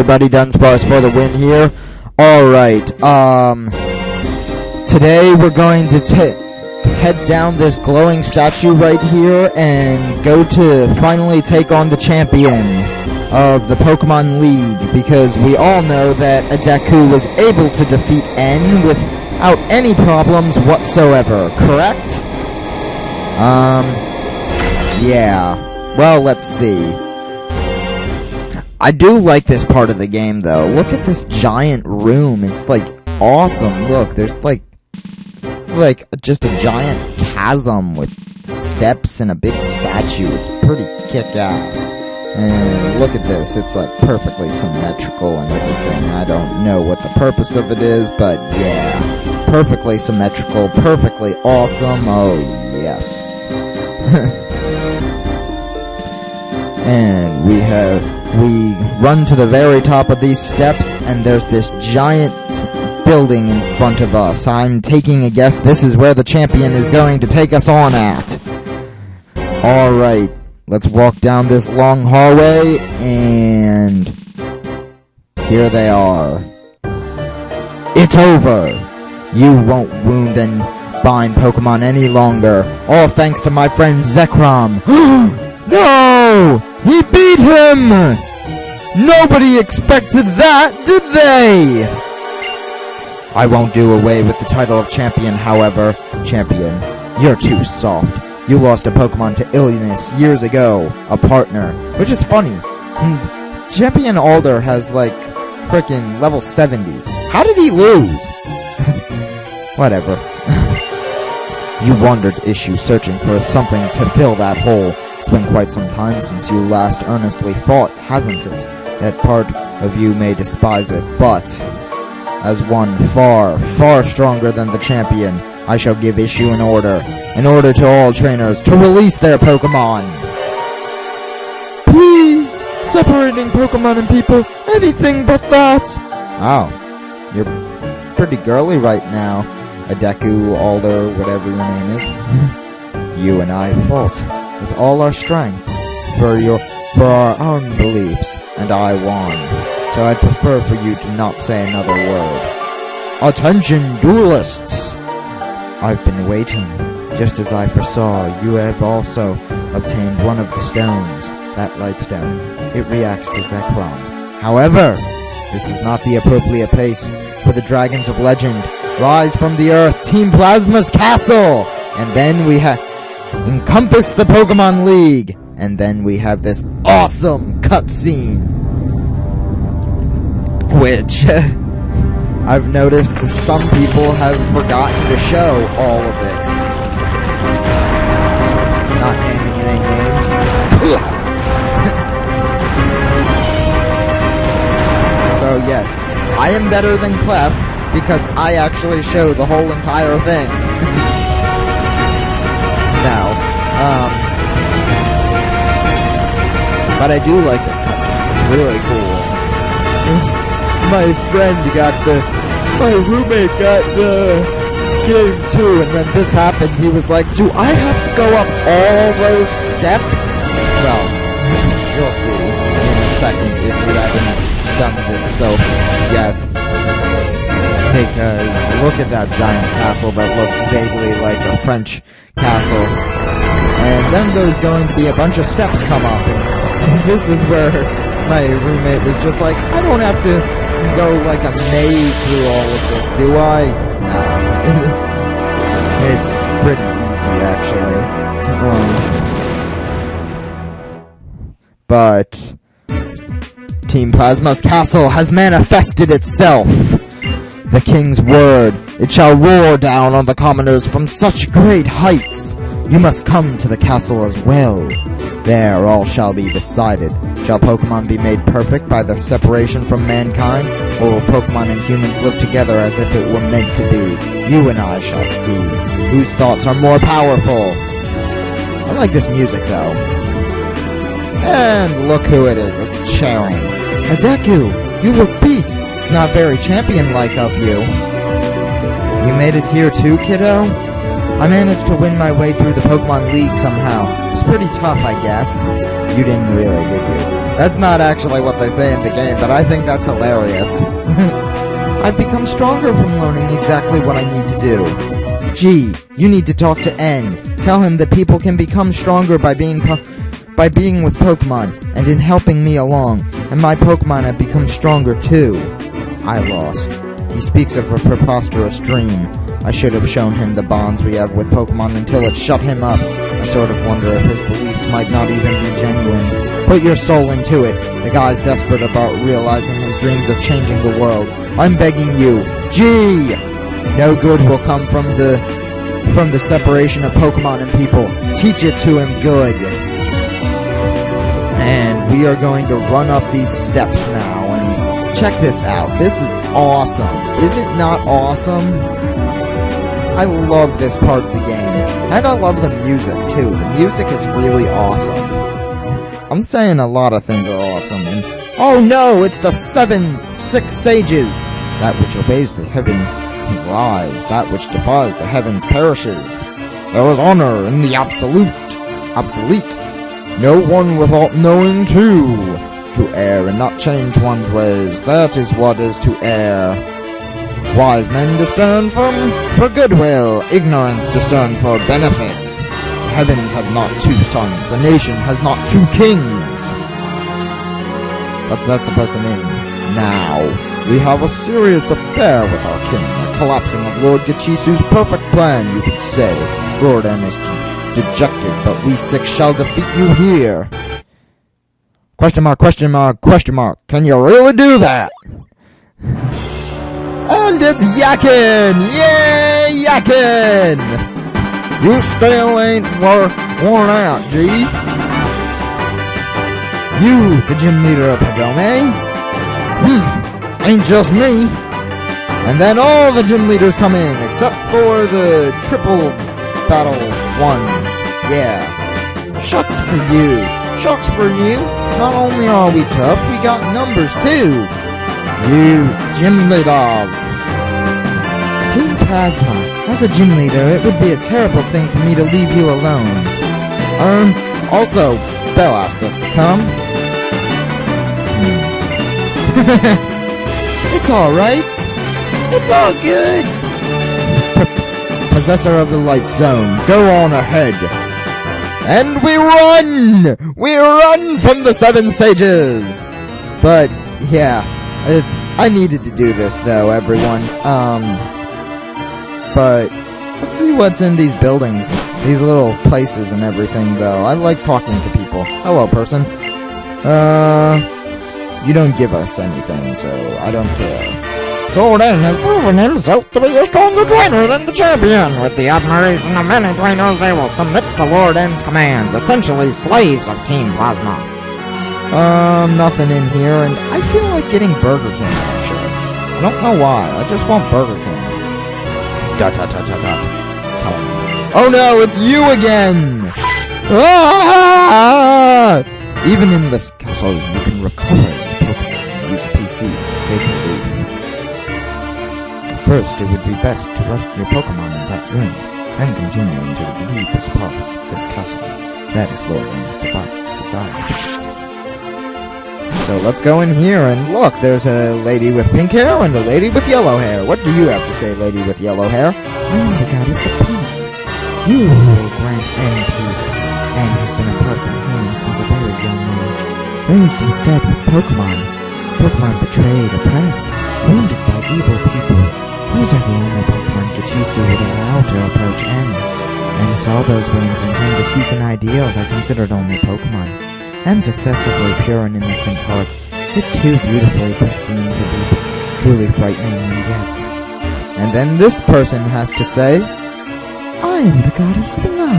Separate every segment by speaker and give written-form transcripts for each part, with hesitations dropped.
Speaker 1: everybody. Dunsparce for the win here. Alright, today we're going to head down this glowing statue right here and go to finally take on the champion of the Pokemon League, because we all know that Adeku was able to defeat N without any problems whatsoever, correct? Yeah. Well, let's see. I do like this part of the game, though. Look at this giant room. It's, like, awesome. Look, there's, like, it's like just a giant chasm with steps and a big statue. It's pretty kick-ass. And look at this. It's, like, perfectly symmetrical and everything. I don't know what the purpose of it is, but, yeah. Perfectly symmetrical. Perfectly awesome. Oh, yes. And we run to the very top of these steps, and there's this giant building in front of us. I'm taking a guess this is where the champion is going to take us on at. Alright, let's walk down this long hallway, and here they are. It's over! You won't wound and bind Pokemon any longer, all thanks to my friend Zekrom. No! He beat him! Nobody expected that, did they? I won't do away with the title of champion, however. Champion, you're too soft. You lost a Pokemon to illness years ago, a partner, which is funny. Champion Alder has, like, frickin' level 70s. How did he lose? Whatever. You wandered issue searching for something to fill that hole. It's been quite some time since you last earnestly fought, hasn't it? That part of you may despise it, but as one far, far stronger than the champion, I shall give issue an order to all trainers to release their Pokemon. Please, separating Pokemon and people, anything but that. Oh, you're pretty girly right now, Adeku, Alder, whatever your name is. You and I fought with all our strength for our own beliefs, and I won. So I'd prefer for you to not say another word. Attention, duelists! I've been waiting. Just as I foresaw, you have also obtained one of the stones, that light stone. It reacts to Zekrom. However, this is not the appropriate place for the dragons of legend. Rise from the earth, Team Plasma's castle! And then we encompass the Pokemon League, and then we have this awesome cutscene, which I've noticed some people have forgotten to show all of it. Not naming any names. So yes, I am better than Clef because I actually show the whole entire thing. Now, but I do like this cutscene. It's really cool. My roommate got the game too, and when this happened, he was like, "Do I have to go up all those steps?" Well, you'll see in a second if you haven't done this so yet. Because look at that giant castle that looks vaguely like a French castle. And then there's going to be a bunch of steps come up, and this is where my roommate was just like, I don't have to go like a maze through all of this, do I? No. It's pretty easy, actually. But Team Plasma's castle has manifested itself. The king's word, it shall roar down on the commoners from such great heights. You must come to the castle as well. There all shall be decided. Shall Pokemon be made perfect by their separation from mankind, or will Pokemon and humans live together as if it were meant to be? You and I shall see whose thoughts are more powerful. I like this music, though. And look who it is. It's Charing. Adeku, you look beat. It's not very champion-like of you. You made it here too, kiddo? I managed to win my way through the Pokemon League somehow. It was pretty tough, I guess. You didn't really, did you? That's not actually what they say in the game, but I think that's hilarious. I've become stronger from learning exactly what I need to do. G, you need to talk to N. Tell him that people can become stronger by being with Pokemon, and in helping me along, and my Pokemon have become stronger too. I lost. He speaks of a preposterous dream. I should have shown him the bonds we have with Pokemon until it shut him up. I sort of wonder if his beliefs might not even be genuine. Put your soul into it. The guy's desperate about realizing his dreams of changing the world. I'm begging you. G! No good will come from the separation of Pokemon and people. Teach it to him good. And we are going to run up these steps now. And check this out. This is awesome. Is it not awesome? I love this part of the game. And I love the music, too. The music is really awesome. I'm saying a lot of things are awesome. And oh no, it's the six sages. That which obeys the heavens lives. That which defies the heavens perishes. There is honor in the obsolete. No one without knowing too. To err and not change one's ways. That is what is to err. Wise men discern for goodwill, ignorance discern for benefits. The heavens have not two sons, a nation has not two kings. What's that supposed to mean? Now, we have a serious affair with our king, a collapsing of Lord Gachisu's perfect plan, you could say. Lord M is dejected, but we six shall defeat you here. Question mark, question mark, question mark. Can you really do that? And it's Yakin! Yay, Yakin! You still ain't worn out, G. You, the gym leader of Hagome? Ain't just me. And then all the gym leaders come in, except for the triple battle ones. Yeah. Shucks for you. Shucks for you. Not only are we tough, we got numbers too. You gym leaders. Team Plasma, as a gym leader, it would be a terrible thing for me to leave you alone. Also, Belle asked us to come. It's alright. It's all good. Possessor of the Light Zone, go on ahead. And we run! We run from the Seven Sages! But, yeah, I needed to do this, though, everyone. But let's see what's in these buildings, these little places and everything, though. I like talking to people. Hello, person. You don't give us anything, so I don't care.
Speaker 2: Lord N has proven himself to be a stronger trainer than the champion. With the admiration of many trainers, they will submit to Lord N's commands, essentially slaves of Team Plasma.
Speaker 1: Nothing in here, and I feel like getting Burger King, actually. I don't know why, I just want Burger King. Oh no, it's you again! Ah! Even in this castle, you can recover your Pokemon and use a PC. They can leave. First, it would be best to rest your Pokemon in that room, and continue into the deepest part of this castle. That is Lord N's desire. So let's go in here and look, there's a lady with pink hair and a lady with yellow hair. What do you have to say, lady with yellow hair?
Speaker 3: I am the goddess of peace. You will grant N peace. N has been apart from humans since a very young age, raised instead with Pokemon. Pokemon betrayed, oppressed, wounded by evil people. Those are the only Pokemon Gachisu would allow to approach N. N saw those wounds and came to seek an ideal that considered only Pokemon. N's excessively pure and innocent heart, yet too beautifully pristine to be truly frightening and yet.
Speaker 1: And then this person has to say,
Speaker 3: I am the goddess below.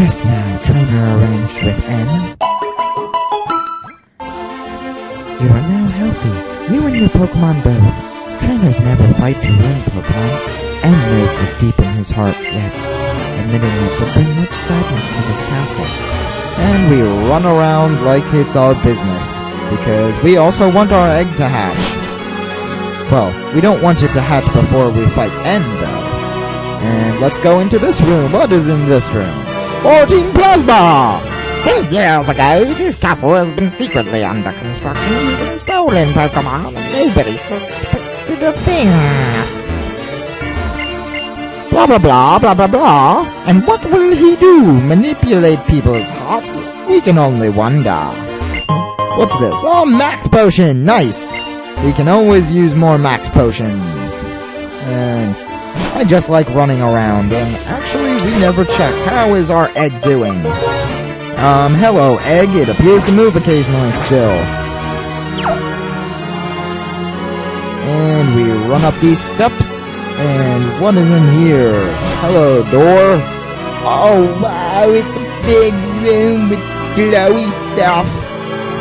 Speaker 3: Rest now, trainer arranged with N. You are now healthy, you and your Pokemon both. Trainers never fight to win Pokemon. N knows this deep in his heart, yet admitting it would bring much sadness to this castle.
Speaker 1: And we run around like it's our business, because we also want our egg to hatch. Well, we don't want it to hatch before we fight N, though. And let's go into this room. What is in this room? More Team Plasma!
Speaker 2: Since years ago, this castle has been secretly under construction using stolen Pokemon, and nobody suspected a thing.
Speaker 1: Blah blah blah blah blah blah. And what will he do? Manipulate people's hearts? We can only wonder. What's this? Oh, Max Potion! Nice! We can always use more Max Potions. And I just like running around, and actually we never checked. How is our egg doing? Hello, egg. It appears to move occasionally still. And we run up these steps, and what is in here? Hello, door. Oh, wow, it's a big room with glowy stuff.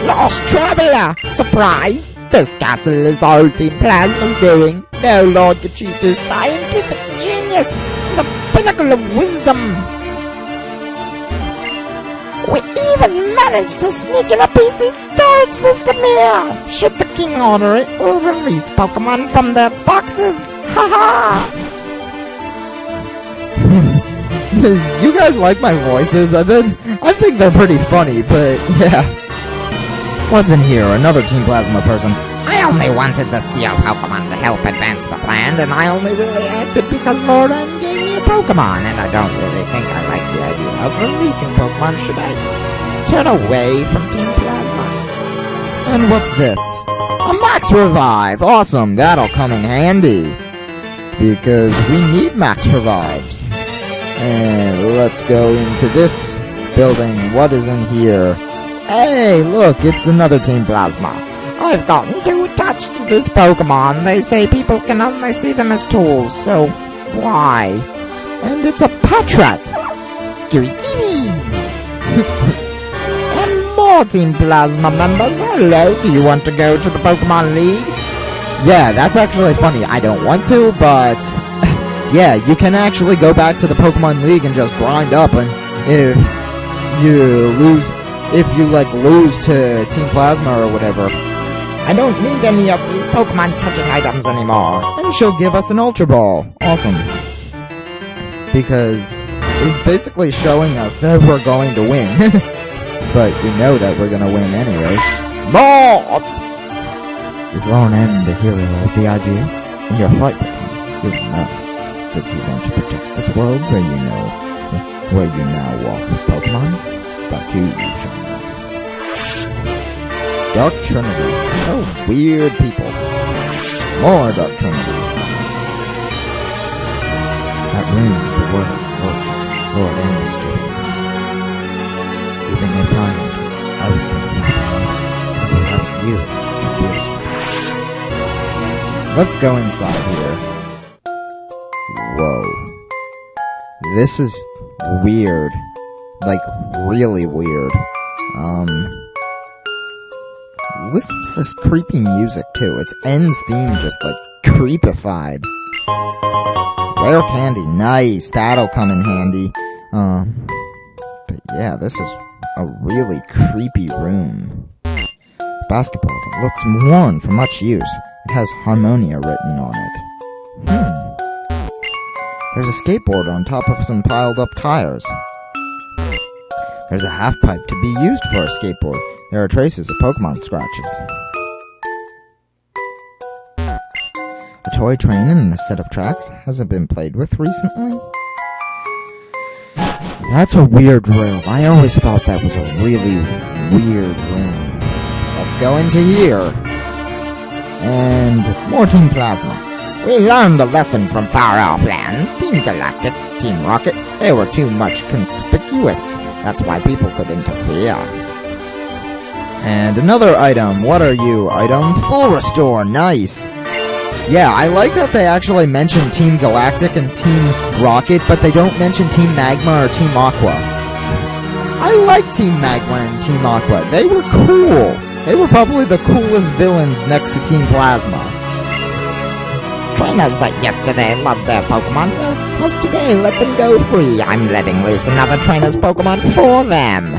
Speaker 2: Lost Traveler! Surprise! This castle is all Team Plasma's doing. No, Lord Gachisu's scientific genius! The pinnacle of wisdom! We even managed to sneak in a PC storage system here! Should the king order it, we'll release Pokemon from their boxes! Haha!
Speaker 1: You guys like my voices? I think they're pretty funny, but yeah. What's in here? Another Team Plasma person.
Speaker 2: I only wanted to steal Pokemon to help advance the plan, and I only really acted because Lord N gave me a Pokemon, and I don't really think I like the idea of releasing Pokemon. Should I turn away from Team Plasma?
Speaker 1: And what's this? A Max Revive! Awesome, that'll come in handy. Because we need Max Revives. And let's go into this building. What is in here? Hey, look, it's another Team Plasma.
Speaker 2: I've gotten too attached to this Pokemon. They say people can only see them as tools, so why?
Speaker 1: And it's a Patrat!
Speaker 2: Kiwi Kiwi!
Speaker 1: And more Team Plasma members. Hello, do you want to go to the Pokemon League? Yeah, that's actually funny. I don't want to, but yeah, you can actually go back to the Pokemon League and just grind up, and if you lose to Team Plasma or whatever,
Speaker 2: I don't need any of these Pokemon catching items anymore.
Speaker 1: and she'll give us an Ultra Ball. Awesome. Because it's basically showing us that we're going to win. But we know that we're going to win anyways.
Speaker 2: More!
Speaker 3: Is Lord N the hero of the idea? In your fight with him, you will know. Does he want to protect this world where you now walk with Pokemon? That you shall know.
Speaker 1: Dark Trinity. Oh, weird people. More Dark Trinity.
Speaker 3: That room is the word Lord N was giving. Even if I would think nothing. Perhaps you feel so.
Speaker 1: Let's go inside here. Whoa. This is weird. Like, really weird. Listen to this creepy music, too. It's N's theme just, like, creepified. Rare candy. Nice. That'll come in handy. But yeah, this is a really creepy room. Basketball that looks worn from much use. It has Harmonia written on it. There's a skateboard on top of some piled up tires. There's a half pipe to be used for a skateboard. There are traces of Pokemon scratches. A toy train and a set of tracks. Has it been played with recently? That's a weird room. I always thought that was a really weird room. Let's go into here. And more Team Plasma.
Speaker 2: We learned a lesson from far-off lands. Team Galactic, Team Rocket, they were too much conspicuous. That's why people could interfere.
Speaker 1: And another item. What are you? Item Full Restore. Nice. Yeah, I like that they actually mention Team Galactic and Team Rocket, but they don't mention Team Magma or Team Aqua. I like Team Magma and Team Aqua. They were cool. They were probably the coolest villains next to Team Plasma.
Speaker 2: Trainers that yesterday loved their Pokemon, must today let them go free. I'm letting loose another trainer's Pokemon for them.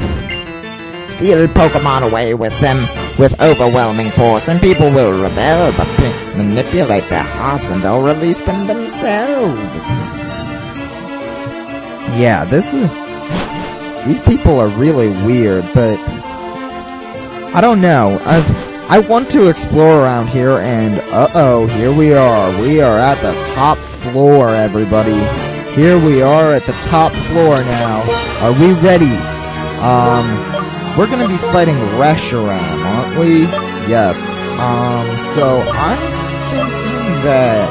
Speaker 2: Steal Pokemon away with them with overwhelming force, and people will rebel, but manipulate their hearts, and they'll release them themselves.
Speaker 1: Yeah, these people are really weird, but I don't know. I want to explore around here, and here we are. We are at the top floor, everybody. Here we are at the top floor now. Are we ready? We're gonna be fighting Reshiram, aren't we? Yes. So I'm thinking that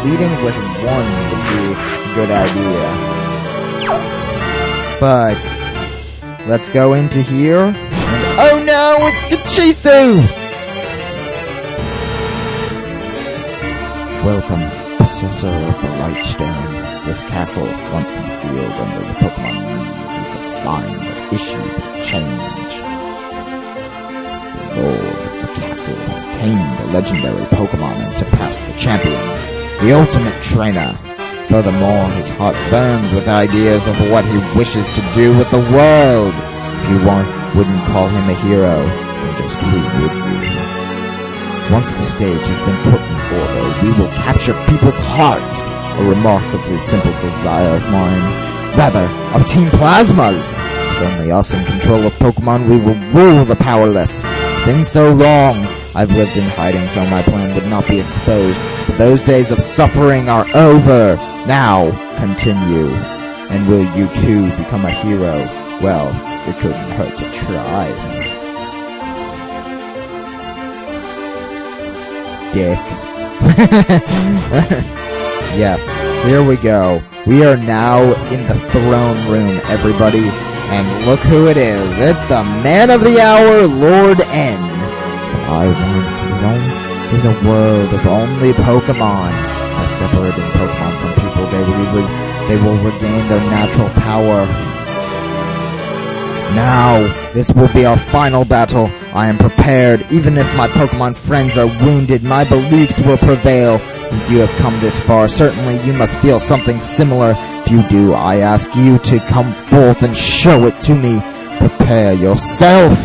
Speaker 1: leading with one would be a good idea. But let's go into here. And, oh no, it's Gichisu! Welcome, possessor of the Lightstone. This castle, once concealed under the Pokemon League, is a sign that issued with change. The Lord of the castle has tamed a legendary Pokemon and surpassed the champion, the ultimate trainer. Furthermore, his heart burns with ideas of what he wishes to do with the world. If you wouldn't call him a hero, then just who would you? Once the stage has been put in order, we will capture people's hearts. A remarkably simple desire of mine. Rather, of Team Plasma's. With only us in control of Pokemon, we will rule the powerless. It's been so long. I've lived in hiding so my plan would not be exposed. But those days of suffering are over. Now, continue. And will you too become a hero? Well, it couldn't hurt to try. Dick. Yes, here we go. We are now in the throne room, everybody. And look who it is. It's the man of the hour, Lord N. What I want is a world of only Pokemon. By separating Pokemon from people, they will regain their natural power. Now, this will be our final battle. I am prepared. Even if my Pokemon friends are wounded, my beliefs will prevail. Since you have come this far, certainly you must feel something similar. If you do, I ask you to come forth and show it to me. Prepare yourself.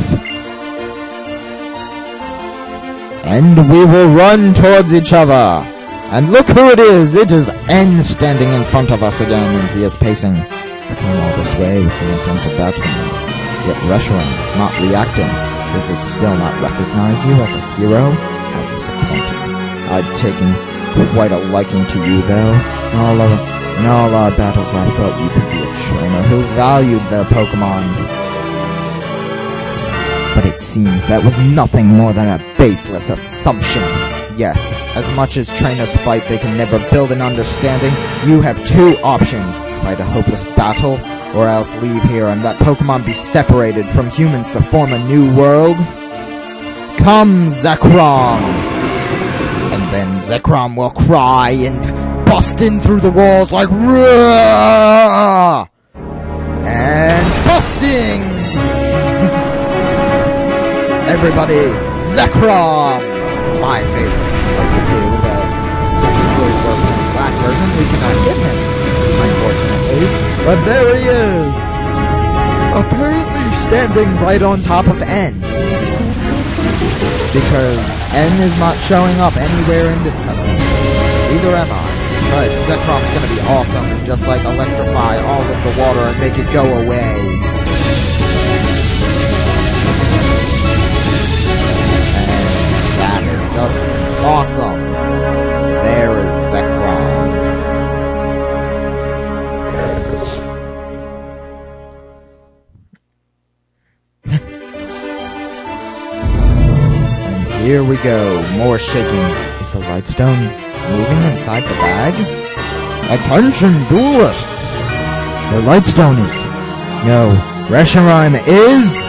Speaker 1: And we will run towards each other. And look who it is! It is N standing in front of us again, and he is pacing. I came all this way with the intent to battle me. Yet Reshiram is not reacting. Does it still not recognize you as a hero? How disappointing. I'd taken quite a liking to you, though. In all our battles, I felt you could be a trainer who valued their Pokemon. But it seems that was nothing more than a baseless assumption. Yes, as much as trainers fight, they can never build an understanding. You have two options. Fight a hopeless battle, or else leave here and let Pokemon be separated from humans to form a new world. Come, Zekrom! And then Zekrom will cry and bust in through the walls like Roar! And busting! Everybody, Zekrom! My favorite of the two, but since the black version, we cannot get him, unfortunately. But there he is! Apparently standing right on top of N. Because N is not showing up anywhere in this cutscene. Neither am I. But Zekrom's gonna be awesome and just like electrify all of the water and make it go away. And that is just awesome. There is Zekrom. And here we go. More shaking. Is the Lightstone moving inside the bag? Attention, duelists! The Lightstone is... No, Reshiram is...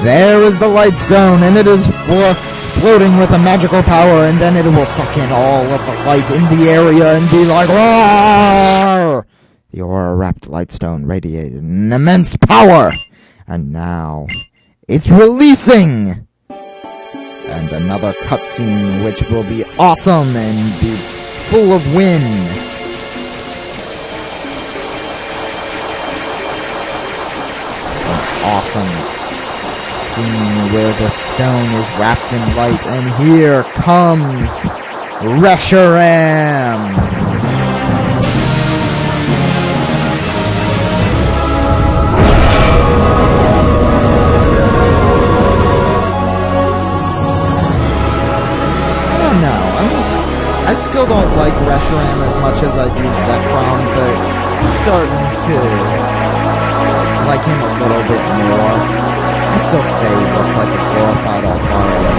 Speaker 1: There is the Lightstone, and it is floating with a magical power, and then it will suck in all of the light in the area and be like, roar! The aura-wrapped Lightstone radiated an immense power, and now it's releasing! And another cutscene which will be awesome and be full of wind. An awesome scene where the stone is wrapped in light, and here comes Reshiram. still don't like Reshiram as much as I do Zekrom, but I'm starting to like him a little bit more. I still say he looks like a glorified Altaria.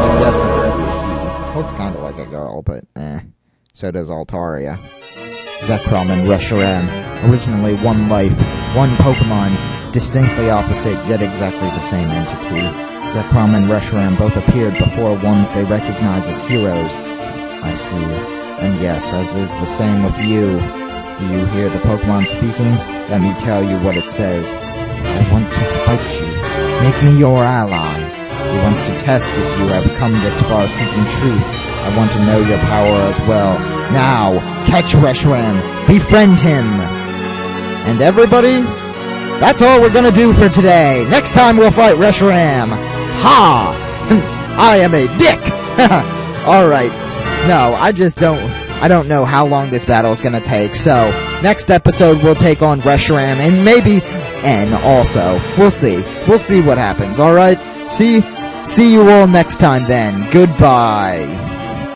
Speaker 1: I'm guessing he looks kind of like a girl, but so does Altaria. Zekrom and Reshiram, originally one life, one Pokemon, distinctly opposite yet exactly the same entity. Zekrom and Reshiram both appeared before ones they recognize as heroes. I see. And yes, as is the same with you. Do you hear the Pokemon speaking? Let me tell you what it says. I want to fight you. Make me your ally. He wants to test if you have come this far seeking truth. I want to know your power as well. Now, catch Reshiram. Befriend him. And everybody, that's all we're gonna do for today. Next time we'll fight Reshiram. Ha! I am a dick! Alright. No, I don't know how long this battle is gonna take, so next episode we'll take on Reshiram and maybe N also. We'll see. We'll see what happens, alright? See you all next time then. Goodbye.